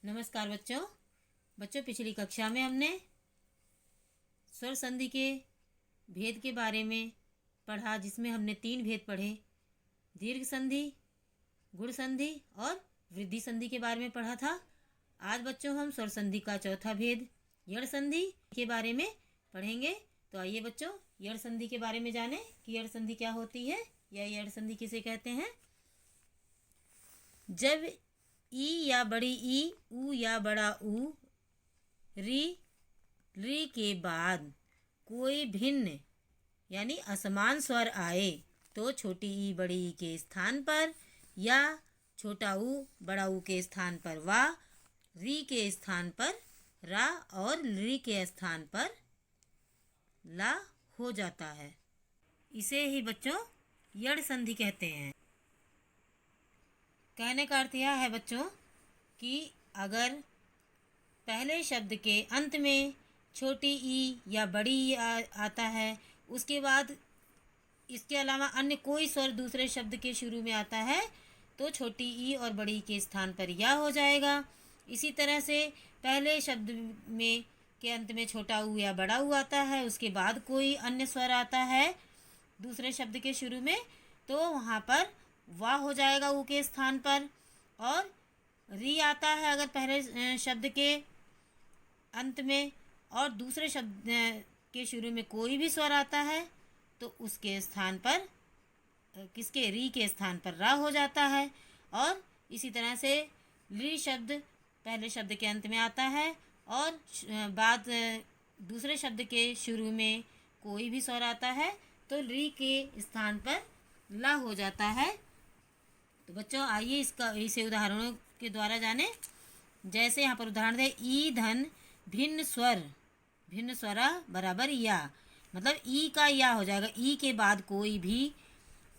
नमस्कार बच्चों। पिछली कक्षा में हमने स्वर संधि के भेद के बारे में पढ़ा, जिसमें हमने 3 भेद पढ़े। दीर्घ संधि, गुण संधि और वृद्धि संधि के बारे में पढ़ा था। आज बच्चों हम स्वर संधि का चौथा भेद यड़ संधि के बारे में पढ़ेंगे। तो आइए बच्चों, यड़ संधि के बारे में जानें कि यड़ संधि क्या होती है या यड़ संधि किसे कहते हैं। जब ई या बड़ी ई, ऊ या बड़ा ऊ, री के बाद कोई भिन्न यानी असमान स्वर आए तो छोटी ई बड़ी ई के स्थान पर या छोटा ऊ बड़ा ऊ के स्थान पर वा, री के स्थान पर रा और री के स्थान पर ला हो जाता है। इसे ही बच्चों यड़ संधि कहते हैं। कहने का अर्थ यह है बच्चों कि अगर पहले शब्द के अंत में छोटी ई या बड़ी ई आता है, उसके बाद इसके अलावा अन्य कोई स्वर दूसरे शब्द के शुरू में आता है तो छोटी ई और बड़ी ई के स्थान पर या हो जाएगा। इसी तरह से पहले शब्द में के अंत में छोटा ऊ या बड़ा ऊ आता है, उसके बाद कोई अन्य स्वर आता है दूसरे शब्द के शुरू में तो वहाँ पर वाह हो जाएगा ऊ के स्थान पर। और री आता है अगर पहले शब्द के अंत में और दूसरे शब्द के शुरू में कोई भी स्वर आता है तो उसके स्थान पर किसके री के स्थान पर रा हो जाता है। और इसी तरह से ली शब्द पहले शब्द के अंत में आता है और बाद दूसरे शब्द के शुरू में कोई भी स्वर आता है तो री के स्थान पर ला हो जाता है। तो बच्चों आइए इसे उदाहरणों के द्वारा जानें। जैसे यहाँ पर उदाहरण दे, ई धन भिन्न स्वरा बराबर या, मतलब ई का या हो जाएगा। ई के बाद कोई भी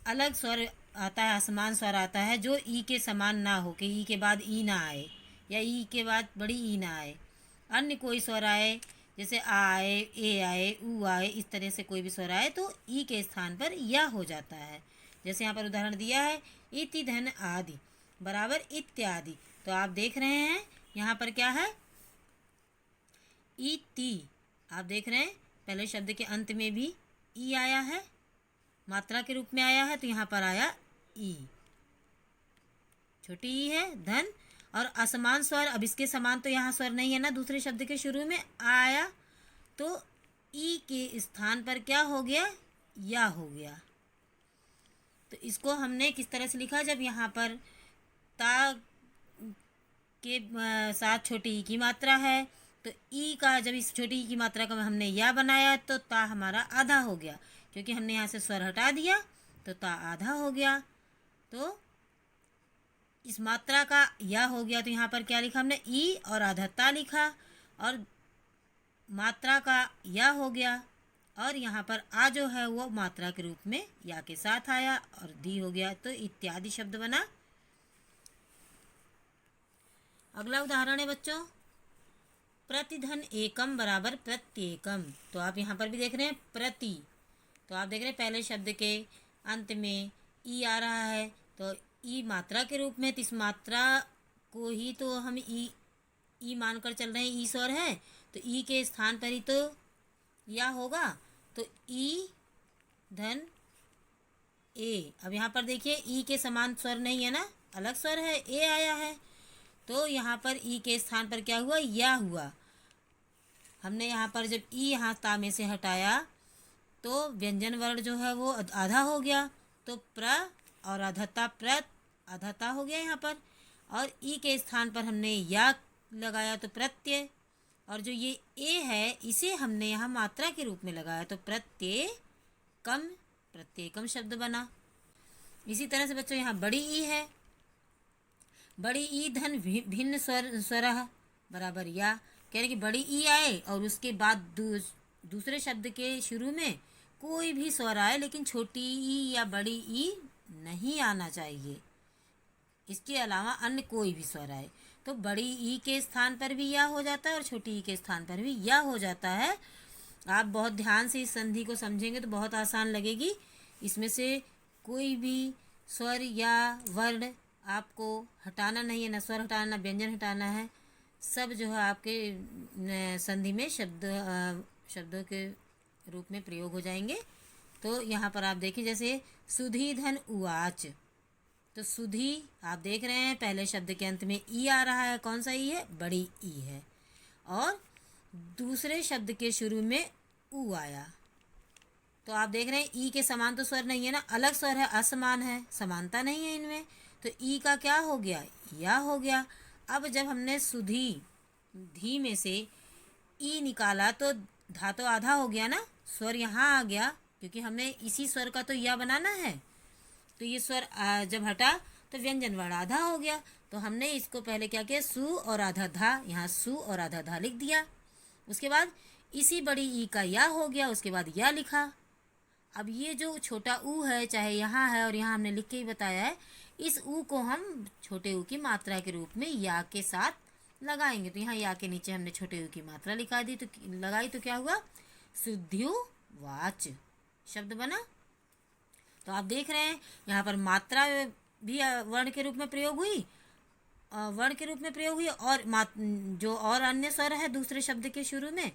अलग स्वर आता है, असमान स्वर आता है जो ई के समान ना हो, कि ई के बाद ई ना आए या ई के बाद बड़ी ई ना आए। अन्य कोई स्वर आए जैसे आ आए, ए आए, ऊ आए, इस तरह से कोई भी स्वर आए तो ई के स्थान पर या हो जाता है। जैसे यहाँ पर उदाहरण दिया है, इति धन आदि बराबर इत्यादि। तो आप देख रहे हैं यहाँ पर क्या है, इति। आप देख रहे हैं पहले शब्द के अंत में भी ई आया है, मात्रा के रूप में आया है, तो यहाँ पर आया ई, छोटी ई है धन और असमान स्वर। अब इसके समान तो यहाँ स्वर नहीं है ना, दूसरे शब्द के शुरू में आया तो ई के स्थान पर क्या हो गया, या हो गया। तो इसको हमने किस तरह से लिखा, जब यहाँ पर ता के साथ छोटी ई की मात्रा है तो ई का, जब इस छोटी ई की मात्रा का हमने या बनाया तो ता हमारा आधा हो गया, क्योंकि हमने यहाँ से स्वर हटा दिया तो ता आधा हो गया। तो इस मात्रा का या हो गया तो यहाँ पर क्या लिखा हमने, ई और आधा ता लिखा, और मात्रा का या हो गया और यहाँ पर आ जो है वो मात्रा के रूप में या के साथ आया और दी हो गया, तो इत्यादि शब्द बना। अगला उदाहरण है बच्चों, प्रतिधन एकम बराबर प्रत्येकम। तो आप यहाँ पर भी देख रहे हैं प्रति, तो आप देख रहे हैं पहले शब्द के अंत में ई आ रहा है तो ई मात्रा के रूप में, तो इस मात्रा को ही तो हम ई मानकर चल रहे हैं, ई स्वर है तो ई के स्थान पर ही तो या होगा, तो ई धन ए। अब यहाँ पर देखिए ई के समान स्वर नहीं है ना, अलग स्वर है, ए आया है, तो यहाँ पर ई के स्थान पर क्या हुआ, या हुआ। हमने यहाँ पर जब ई यहाँ ता में से हटाया तो व्यंजन वर्ण जो है वो आधा हो गया, तो प्र और आधाता प्रत, आधाता हो गया यहाँ पर, और ई के स्थान पर हमने या लगाया तो प्रत्यय, और जो ये ए है इसे हमने यहाँ मात्रा के रूप में लगाया तो प्रत्येकम शब्द बना। इसी तरह से बच्चों यहाँ बड़ी ई है, बड़ी ई धन भिन्न स्वरः बराबर या, कह रहे कि बड़ी ई आए और उसके बाद दूसरे शब्द के शुरू में कोई भी स्वर आए लेकिन छोटी ई या बड़ी ई नहीं आना चाहिए, इसके अलावा अन्य कोई भी स्वर आए तो बड़ी ई के स्थान पर भी या हो जाता है और छोटी ई के स्थान पर भी या हो जाता है। आप बहुत ध्यान से इस संधि को समझेंगे तो बहुत आसान लगेगी। इसमें से कोई भी स्वर या वर्ण आपको हटाना नहीं है, न स्वर हटाना न व्यंजन हटाना है, सब जो है आपके संधि में शब्दों के रूप में प्रयोग हो जाएंगे। तो यहाँ पर आप देखिए, जैसे सुधी धन उवाच, तो सुधी आप देख रहे हैं पहले शब्द के अंत में ई आ रहा है। कौन सा ई है? बड़ी ई है। और दूसरे शब्द के शुरू में ऊ आया। तो आप देख रहे हैं ई के समान तो स्वर नहीं है ना, अलग स्वर है, असमान है, समानता नहीं है इनमें। तो ई का क्या हो गया? या हो गया। अब जब हमने सुधी धी में से ई निकाला तो धा तो आधा हो गया ना, स्वर यहाँ आ गया, क्योंकि हमने इसी स्वर का तो या बनाना है। तो ये स्वर जब हटा तो व्यंजन वर्ण आधा हो गया। तो हमने इसको पहले क्या किया? सु और आधा धा, यहाँ सु और आधा धा लिख दिया। उसके बाद इसी बड़ी ई का या हो गया, उसके बाद या लिखा। अब ये जो छोटा ऊ है, चाहे यहाँ है और यहाँ हमने लिख के ही बताया है, इस ऊ को हम छोटे ऊ की मात्रा के रूप में या के साथ लगाएंगे। तो यहाँ या के नीचे हमने छोटे ऊ की मात्रा लिखा दी, तो लगाई, तो क्या हुआ? शुद्ध्युवाच शब्द बना। तो आप देख रहे हैं यहाँ पर मात्रा भी वर्ण के रूप में प्रयोग हुई, वर्ण के रूप में प्रयोग हुई, और जो और अन्य स्वर है दूसरे शब्द के शुरू में,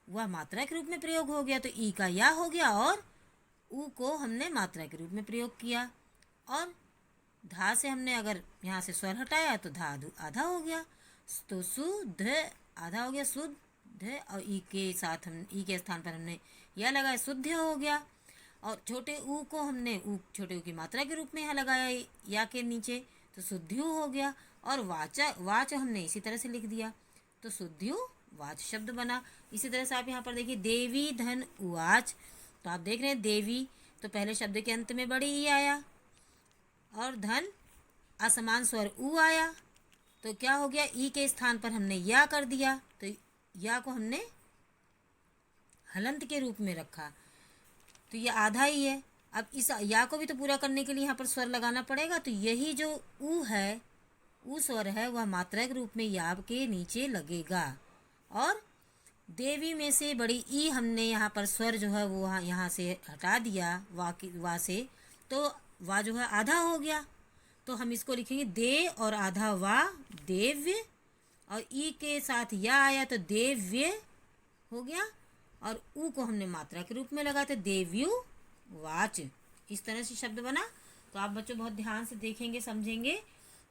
वह मात्रा के रूप में प्रयोग हो गया। तो ई का या हो गया और ऊ को हमने मात्रा के रूप में प्रयोग किया। और धा से हमने अगर यहाँ से स्वर हटाया तो धा आधा हो गया। तो शुद्ध आधा हो गया, शुद्ध, और ई के साथ हम ई के स्थान पर हमने या लगाया, शुद्ध हो गया। और छोटे ऊ को हमने छोटे ऊ की मात्रा के रूप में यहाँ लगाया या के नीचे, तो शुद्ध्यु हो गया। और वाच हमने इसी तरह से लिख दिया, तो शुद्ध्यु वाच शब्द बना। इसी तरह से आप यहाँ पर देखिए देवी धन उवाच। तो आप देख रहे हैं देवी तो पहले शब्द के अंत में बड़ी ई आया, और धन असमान स्वर ऊ आया। तो क्या हो गया? ई के स्थान पर हमने या कर दिया, तो या को हमने हलंत के रूप में रखा, तो ये आधा ही है। अब इस या को भी तो पूरा करने के लिए यहाँ पर स्वर लगाना पड़ेगा। तो यही जो ऊ है, ऊ स्वर है, वह मात्रा के रूप में या के नीचे लगेगा। और देवी में से बड़ी ई हमने यहाँ पर स्वर जो है वो यहाँ से हटा दिया वा से, तो वा जो है आधा हो गया। तो हम इसको लिखेंगे दे और आधा वा, देव्य, और ई के साथ या आया तो देव्य हो गया। और ऊ को हमने मात्रा के रूप में लगाया तो देव्यु वाच। इस तरह से शब्द बना। तो आप बच्चों बहुत ध्यान से देखेंगे, समझेंगे,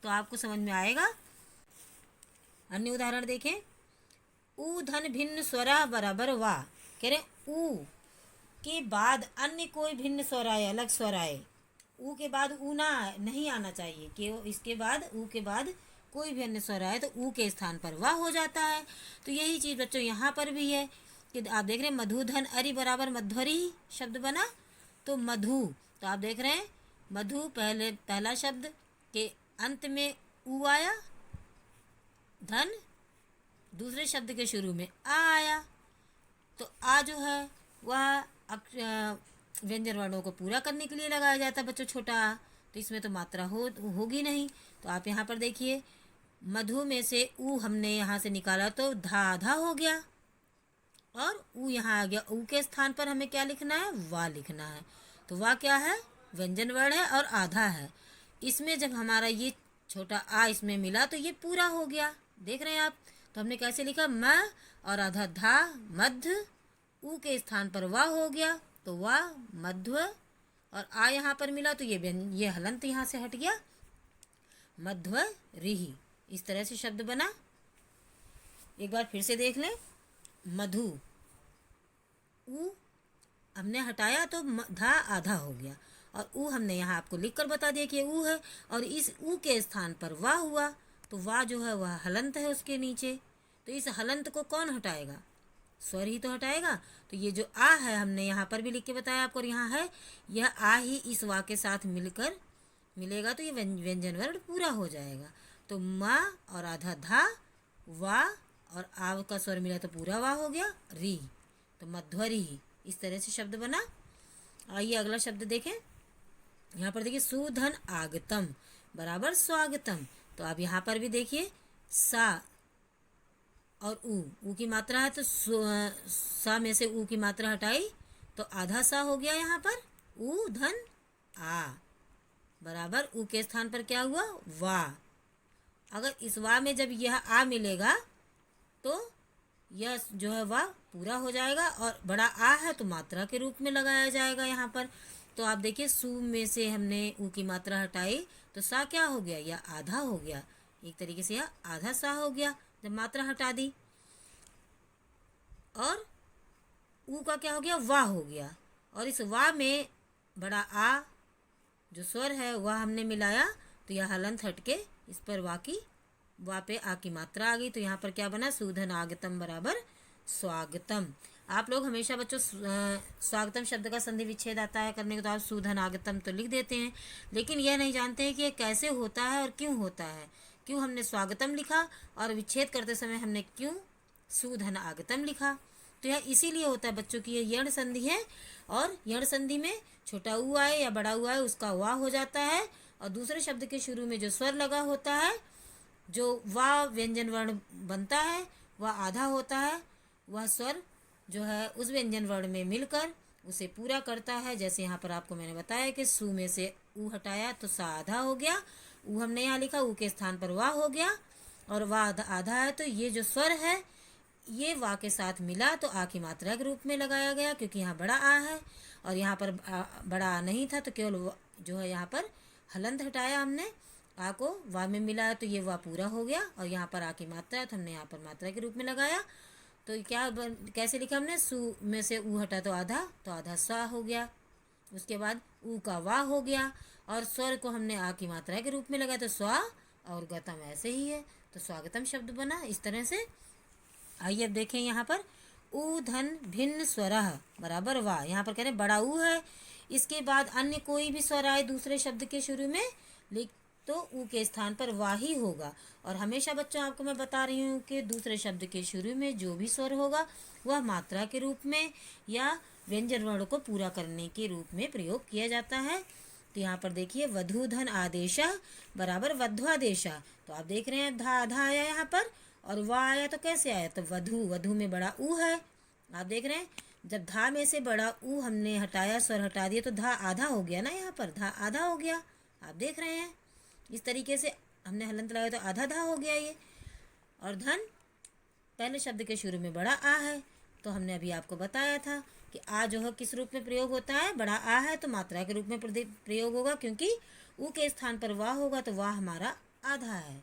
तो आपको समझ में आएगा। अन्य उदाहरण देखें। ऊ धन भिन्न स्वरा बराबर वा। कह रहे ऊ के बाद अन्य कोई भिन्न स्वर आए, अलग स्वर आए, ऊ के बाद ऊ ना नहीं आना चाहिए, कि इसके बाद ऊ के बाद कोई भी अन्य स्वर आए तो ऊ के स्थान पर वाह हो जाता है। तो यही चीज़ बच्चों यहाँ पर भी है कि आप देख रहे हैं मधुधन अरि बराबर मध्वरी शब्द बना। तो मधु, तो आप देख रहे हैं मधु पहला शब्द के अंत में ऊ आया, धन दूसरे शब्द के शुरू में आ आया। तो आ जो है वह व्यंजन वर्णों को पूरा करने के लिए लगाया जाता है बच्चों, छोटा आ। तो इसमें तो मात्रा होगी नहीं। तो आप यहाँ पर देखिए मधु में से ऊ हमने यहाँ से निकाला तो धा आधा हो गया, और ऊ यहाँ आ गया। ऊ के स्थान पर हमें क्या लिखना है? वा लिखना है। तो वा क्या है? व्यंजन वर्ण है और आधा है। इसमें जब हमारा ये छोटा आ इसमें मिला तो ये पूरा हो गया। देख रहे हैं आप। तो हमने कैसे लिखा? म और आधा धा मध्य, ऊ के स्थान पर वा हो गया, तो वा मध्व, और आ यहाँ पर मिला तो ये हलंत यहाँ से हट गया, मध्व रिही। इस तरह से शब्द बना। एक बार फिर से देख लें। मधु, ऊ हमने हटाया तो धा आधा हो गया, और ऊ हमने यहाँ आपको लिखकर बता दिया कि ऊ है, और इस ऊ के स्थान पर वाह हुआ, तो वाह जो है वह हलंत है उसके नीचे। तो इस हलंत को कौन हटाएगा? स्वर ही तो हटाएगा। तो ये जो आ है हमने यहाँ पर भी लिख के बताया आपको, और यहाँ है, यह आ ही इस वा के साथ मिलकर मिलेगा तो ये व्यंजन वर्ण पूरा हो जाएगा। तो माँ और आधा धा, वा और आव का स्वर मिला तो पूरा वाह हो गया, री, तो मध्वरी। इस तरह से शब्द बना। आइए अगला शब्द देखें। यहाँ पर देखिए सुधन आगतम बराबर स्वागतम। तो आप यहाँ पर भी देखिए सा और ऊ की मात्रा है, तो सा में से ऊ की मात्रा हटाई तो आधा सा हो गया। यहाँ पर ऊ धन आ बराबर ऊ के स्थान पर क्या हुआ? वा। अगर इस वा में जब यह आ मिलेगा तो यह जो है वह पूरा हो जाएगा। और बड़ा आ है तो मात्रा के रूप में लगाया जाएगा यहाँ पर। तो आप देखिए सू में से हमने ऊ की मात्रा हटाई तो सा क्या हो गया, यह आधा हो गया। एक तरीके से यह आधा सा हो गया जब मात्रा हटा दी। और ऊ का क्या हो गया, वाह हो गया। और इस वाह में बड़ा आ जो स्वर है वह हमने मिलाया तो यह हलंत हटके इस पर वाह पे आ की मात्रा आ गई। तो यहाँ पर क्या बना, सूधन आगतम बराबर स्वागतम। आप लोग हमेशा बच्चों स्वागतम शब्द का संधि विच्छेद आता है करने को तो आप सूधन आगतम तो लिख देते हैं, लेकिन यह नहीं जानते हैं कि यह कैसे होता है और क्यों होता है। क्यों हमने स्वागतम लिखा और विच्छेद करते समय हमने क्यों सूधन आगतम लिखा। तो यह इसीलिए होता है बच्चों की यह यण संधि है। और यण संधि में छोटा ऊ आए या बड़ा ऊ आए उसका वाह हो जाता है। और दूसरे शब्द के शुरू में जो स्वर लगा होता है, जो वाह व्यंजन वर्ण बनता है वह आधा होता है। वह स्वर जो है उस व्यंजन वर्ण में मिलकर उसे पूरा करता है। जैसे यहाँ पर आपको मैंने बताया कि सू में से ऊ हटाया तो सा आधा हो गया। ऊ हमने यहाँ लिखा, ऊ के स्थान पर वाह हो गया और वाह आधा है। तो ये जो स्वर है ये वाह के साथ मिला तो आ की मात्रा के रूप में लगाया गया, क्योंकि यहाँ बड़ा आ है और यहाँ पर बड़ा आ नहीं था तो केवल जो है यहाँ पर हलंत हटाया हमने, आ को वाह में मिलाया तो ये वाह पूरा हो गया। और यहाँ पर आ की मात्रा है तो हमने यहाँ पर मात्रा के रूप में लगाया। तो कैसे लिखा हमने, सू में से ऊ हटा तो आधा सा हो गया। उसके बाद ऊ का वाह हो गया और स्वर को हमने आ की मात्रा के रूप में लगाया तो स्वा और गतम ऐसे ही है। तो स्वागतम शब्द बना इस तरह से। आइए अब देखें यहाँ पर ऊ धन भिन्न स्वरः बराबर वाह। यहाँ पर कह रहे हैं बड़ा ऊ है, इसके बाद अन्य कोई भी स्वर आए दूसरे शब्द के शुरू में लिख तो ऊ के स्थान पर वाह ही होगा। और हमेशा बच्चों आपको मैं बता रही हूँ कि दूसरे शब्द के शुरू में जो भी स्वर होगा वह मात्रा के रूप में या व्यंजन वर्ण को पूरा करने के रूप में प्रयोग किया जाता है। तो यहाँ पर देखिए वधू धन आदेशा बराबर वध्वादेशा। तो आप देख रहे हैं धा आधा आया यहाँ पर और वाह आया तो कैसे आया, तो वधू में बड़ा ऊ है। आप देख रहे हैं जब धा में से बड़ा ऊ हमने हटाया, स्वर हटा दिया तो धा आधा हो गया ना, यहाँ पर धा आधा हो गया। आप देख रहे हैं इस तरीके से हमने हलंत लगाया तो आधा धा हो गया ये। और धन पहले शब्द के शुरू में बड़ा आ है तो हमने अभी आपको बताया था कि आ जो है किस रूप में प्रयोग होता है, बड़ा आ है तो मात्रा के रूप में प्रयोग होगा, क्योंकि ऊ के स्थान पर वाह होगा तो वाह हमारा आधा है।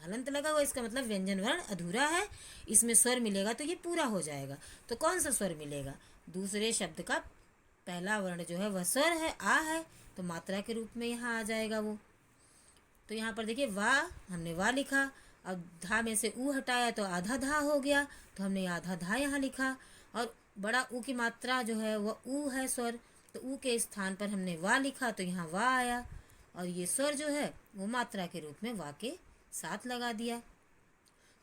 हलंत लगा हुआ इसका मतलब व्यंजन वर्ण अधूरा है, इसमें स्वर मिलेगा तो ये पूरा हो जाएगा। तो कौन सा स्वर मिलेगा, दूसरे शब्द का पहला वर्ण जो है वह स्वर है, आ है तो मात्रा के रूप में यहाँ आ जाएगा वो। तो यहाँ पर देखिए वाह हमने वाह लिखा, अब धा में से ऊ हटाया तो आधा धा हो गया तो हमने आधा धा यहाँ लिखा। और बड़ा ऊ की मात्रा जो है वह ऊ है स्वर, तो ऊ के स्थान पर हमने वाह लिखा तो यहाँ वाह आया और ये स्वर जो है वो मात्रा के रूप में वाह के साथ लगा दिया।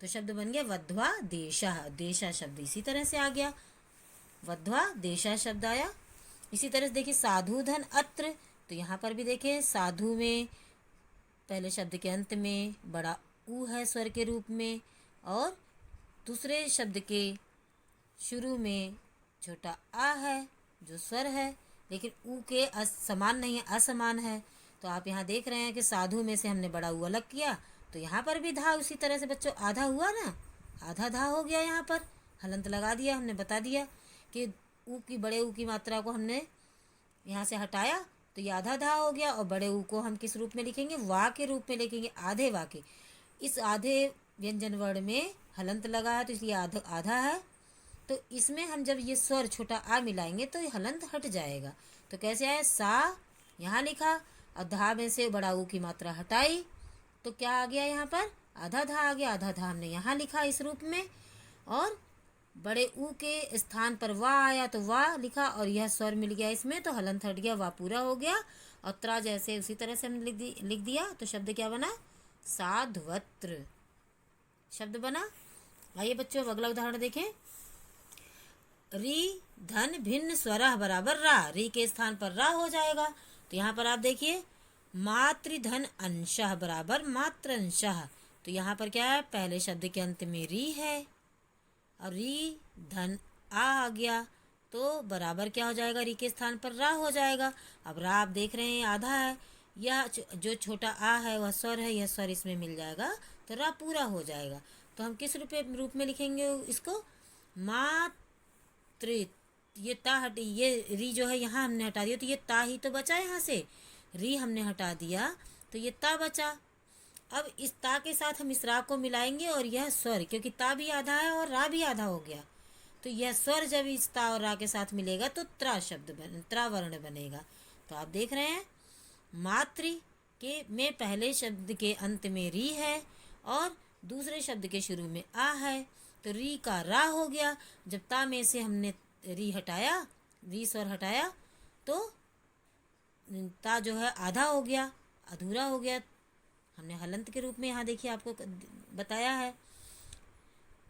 तो शब्द बन गया वध्वा देशा। देशा शब्द इसी तरह से आ गया, वध्वा देशा शब्द आया। इसी तरह से देखिए साधु धन अत्र। तो यहाँ पर भी देखिए साधु में पहले शब्द के अंत में बड़ा ऊ है स्वर के रूप में और दूसरे शब्द के शुरू में छोटा आ है जो स्वर है, लेकिन ऊ के समान नहीं है, असमान है। तो आप यहाँ देख रहे हैं कि साधु में से हमने बड़ा ऊ अलग किया तो यहाँ पर भी धा उसी तरह से बच्चों आधा हुआ ना, आधा धा हो गया। यहाँ पर हलंत लगा दिया, हमने बता दिया कि ऊ की बड़े ऊ की मात्रा को हमने यहाँ से हटाया तो ये आधा धा हो गया। और बड़े ऊ को हम किस रूप में लिखेंगे, वाह के रूप में लिखेंगे, आधे वाह के। इस आधे व्यंजन वर्ण में हलंत लगा है तो इसलिए आधा है। तो इसमें हम जब ये स्वर छोटा आ मिलाएंगे तो ये हलंत हट जाएगा। तो कैसे आया, सा यहाँ लिखा और धा में से बड़ा ऊ की मात्रा हटाई तो क्या आ गया, यहाँ पर आधा धा आ गया। आधा धा हमने यहाँ लिखा इस रूप में और बड़े ऊ के स्थान पर वाह आया तो वाह लिखा और यह स्वर मिल गया इसमें तो हलंत हट गया, वाह पूरा हो गया। और त्रा जैसे उसी तरह से हमने लिख दिया तो शब्द क्या बना, साध्वत्र शब्द बना। आइए बच्चों अगला उदाहरण देखें। री धन भिन्न स्वरः बराबर रा। री के स्थान पर रा हो जाएगा। तो यहाँ पर आप देखिए मातृधन अंशः बराबर मात्र अंशः। तो यहाँ पर क्या है, पहले शब्द के अंत में री है और री धन आ गया तो बराबर क्या हो जाएगा, री के स्थान पर रा हो जाएगा। अब रा आप देख रहे हैं आधा है, यह जो छोटा आ है वह स्वर है, यह स्वर इसमें मिल जाएगा तो रा पूरा हो जाएगा। तो हम किस रूप में लिखेंगे इसको? मात्र। ये ता हटी, ये री जो है यहाँ हमने हटा दिया, तो ये ता ही तो बचा यहाँ से। री हमने हटा दिया तो ये ता बचा। अब इस ता के साथ हम इस रा को मिलाएंगे और यह स्वर, क्योंकि ता भी आधा है और रा भी आधा हो गया, तो यह स्वर जब इस ता और रा के साथ मिलेगा तो त्रा वर्ण बनेगा। तो आप देख रहे हैं मातृ के में पहले शब्द के अंत में री है और दूसरे शब्द के शुरू में आ है, तो री का रा हो गया। जब ता में से हमने री हटाया, री स्वर हटाया, तो ता जो है आधा हो गया, अधूरा हो गया। हमने हलंत के रूप में यहाँ देखिए आपको बताया है।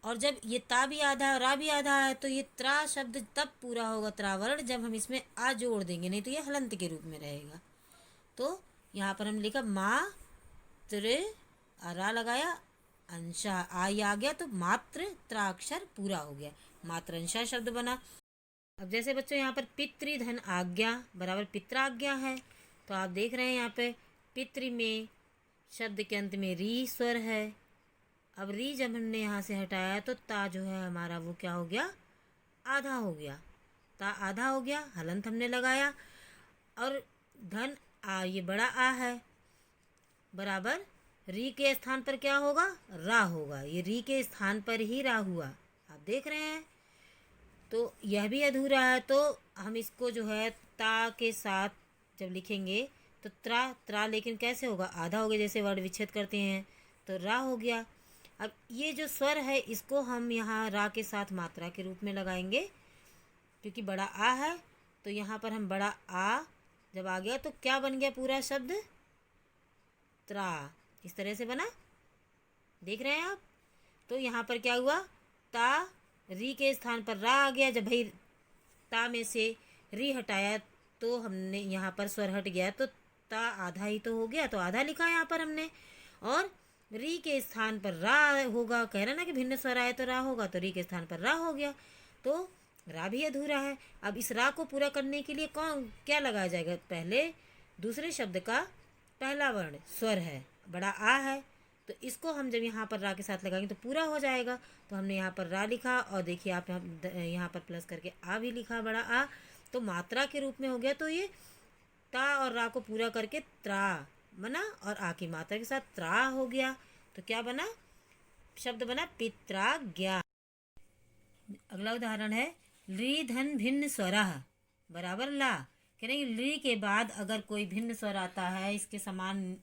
और जब ये ता भी आधा है और रा भी आधा है, तो ये त्रा शब्द तब पूरा होगा, त्रावर्ण, जब हम इसमें आ जोड़ देंगे, नहीं तो ये हलंत के रूप में रहेगा। तो यहाँ पर हम लिखा मा त्र, रा लगाया, अंशा आ गया, तो मात्र त्राक्षर पूरा हो गया, मात्र अंशा शब्द बना। अब जैसे बच्चों यहाँ पर पितृधन आज्ञा बराबर पित्राज्ञा है, तो आप देख रहे हैं यहाँ पे पितृ में शब्द के अंत में री स्वर है। अब री जब हमने यहाँ से हटाया तो ता जो है हमारा वो क्या हो गया? आधा हो गया, ता आधा हो गया, हलंत हमने लगाया। और धन आ, ये बड़ा आ है, बराबर री के स्थान पर क्या होगा? रा होगा, ये री के स्थान पर ही रा हुआ, आप देख रहे हैं। तो यह भी अधूरा है, तो हम इसको जो है ता के साथ जब लिखेंगे तो त्रा लेकिन कैसे होगा? आधा हो गया, जैसे वर्ण विच्छेद करते हैं, तो रा हो गया। अब ये जो स्वर है इसको हम यहाँ रा के साथ मात्रा के रूप में लगाएंगे, क्योंकि बड़ा आ है, तो यहाँ पर हम बड़ा आ जब आ गया तो क्या बन गया पूरा शब्द? त्रा। इस तरह से बना, देख रहे हैं आप। तो यहाँ पर क्या हुआ? ता री के स्थान पर रा आ गया। जब भाई ता में से री हटाया तो हमने यहाँ पर स्वर हट गया, तो ता आधा ही तो हो गया, तो आधा लिखा यहाँ पर हमने। और री के स्थान पर रा होगा, कह रहे ना कि भिन्न स्वर आए तो रा होगा, तो री के स्थान पर रा हो गया, तो रा भी अधूरा है। अब इस रा को पूरा करने के लिए कौन क्या लगाया जाएगा? पहले दूसरे शब्द का पहला वर्ण स्वर है, बड़ा आ है, तो इसको हम जब यहाँ पर रा के साथ लगाएंगे तो पूरा हो जाएगा। तो हमने यहाँ पर रा लिखा और देखिए आप यहाँ पर प्लस करके आ भी लिखा, बड़ा आ, तो मात्रा के रूप में हो गया। तो ये ता और रा को पूरा करके त्रा बना और आ की मात्रा के साथ त्रा हो गया, तो क्या बना? शब्द बना पित्राज्ञा। अगला उदाहरण है ली धन भिन्न स्वरः बराबर ला। कह रहे ली के बाद अगर कोई भिन्न स्वर आता है, इसके समान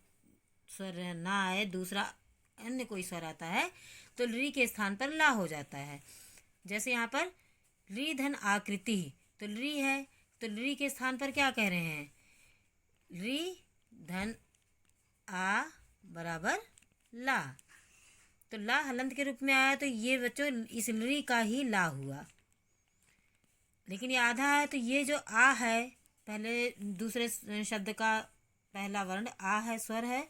स्वर ना आए, दूसरा अन्य कोई स्वर आता है, तो ली के स्थान पर ला हो जाता है। जैसे यहाँ पर ली धन आकृति, तो ली है, तो ली के स्थान पर क्या कह रहे हैं? ली धन आ बराबर ला, तो ला हलंत के रूप में आया, तो ये बच्चों इस ली का ही ला हुआ। लेकिन ये आधा है, तो ये जो आ है पहले दूसरे शब्द का पहला वर्ण आ है, स्वर है,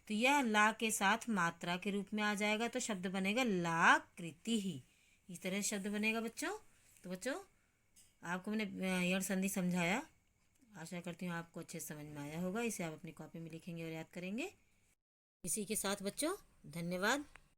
तो यह ला के साथ मात्रा के रूप में आ जाएगा, तो शब्द बनेगा लाकृति ही। इस तरह से शब्द बनेगा बच्चों। तो बच्चों आपको मैंने यण संधि समझाया, आशा करती हूँ आपको अच्छे से समझ में आया होगा। इसे आप अपनी कॉपी में लिखेंगे और याद करेंगे। इसी के साथ बच्चों धन्यवाद।